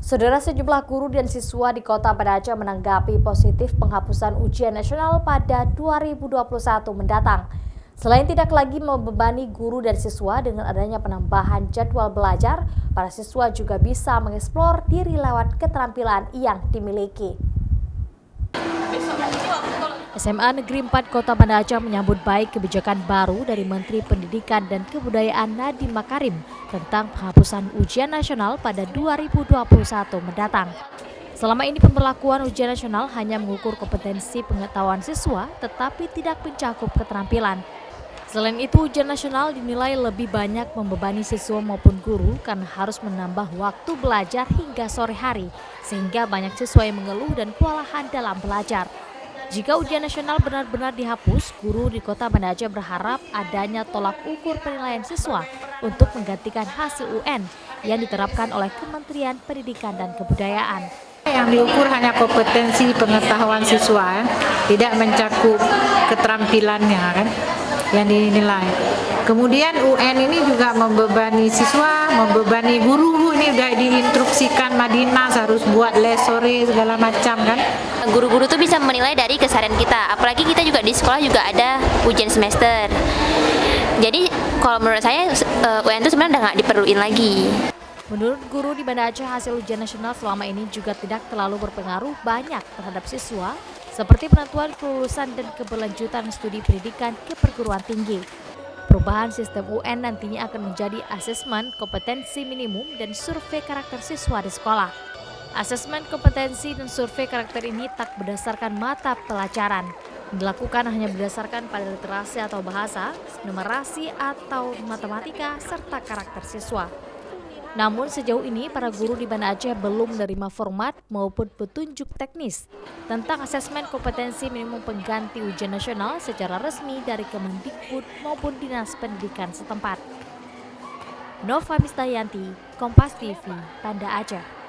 Saudara, sejumlah guru dan siswa di Kota Banda Aceh menanggapi positif penghapusan ujian nasional pada 2021 mendatang. Selain tidak lagi membebani guru dan siswa dengan adanya penambahan jadwal belajar, para siswa juga bisa mengeksplor diri lewat keterampilan yang dimiliki. SMA Negeri 4 Kota Banda Aceh menyambut baik kebijakan baru dari Menteri Pendidikan dan Kebudayaan Nadiem Makarim tentang penghapusan ujian nasional pada 2021 mendatang. Selama ini pemberlakuan ujian nasional hanya mengukur kompetensi pengetahuan siswa tetapi tidak mencakup keterampilan. Selain itu, ujian nasional dinilai lebih banyak membebani siswa maupun guru karena harus menambah waktu belajar hingga sore hari, sehingga banyak siswa yang mengeluh dan kewalahan dalam belajar. Jika ujian nasional benar-benar dihapus, guru di Kota Banda Aceh berharap adanya tolak ukur penilaian siswa untuk menggantikan hasil UN yang diterapkan oleh Kementerian Pendidikan dan Kebudayaan. Yang diukur hanya kompetensi pengetahuan siswa, tidak mencakup keterampilannya kan, yang dinilai. Kemudian UN ini juga membebani siswa, membebani guru. Ini udah diinstruksikan Madinah harus buat les sore segala macam kan. Guru-guru tuh bisa menilai dari keseharian kita, apalagi kita juga di sekolah juga ada ujian semester. Jadi kalau menurut saya UN itu sebenarnya udah nggak diperluin lagi. Menurut guru di Banda Aceh, hasil ujian nasional selama ini juga tidak terlalu berpengaruh banyak terhadap siswa, seperti penentuan kelulusan dan keberlanjutan studi pendidikan ke perguruan tinggi. Perubahan sistem UN nantinya akan menjadi asesmen kompetensi minimum dan survei karakter siswa di sekolah. Asesmen kompetensi dan survei karakter ini tak berdasarkan mata pelajaran. Dilakukan hanya berdasarkan pada literasi atau bahasa, numerasi atau matematika, serta karakter siswa. Namun sejauh ini para guru di Banda Aceh belum menerima format maupun petunjuk teknis tentang asesmen kompetensi minimum pengganti ujian nasional secara resmi dari Kemendikbud maupun Dinas Pendidikan setempat. Nova Mistayanti, Kompas TV, Banda Aceh.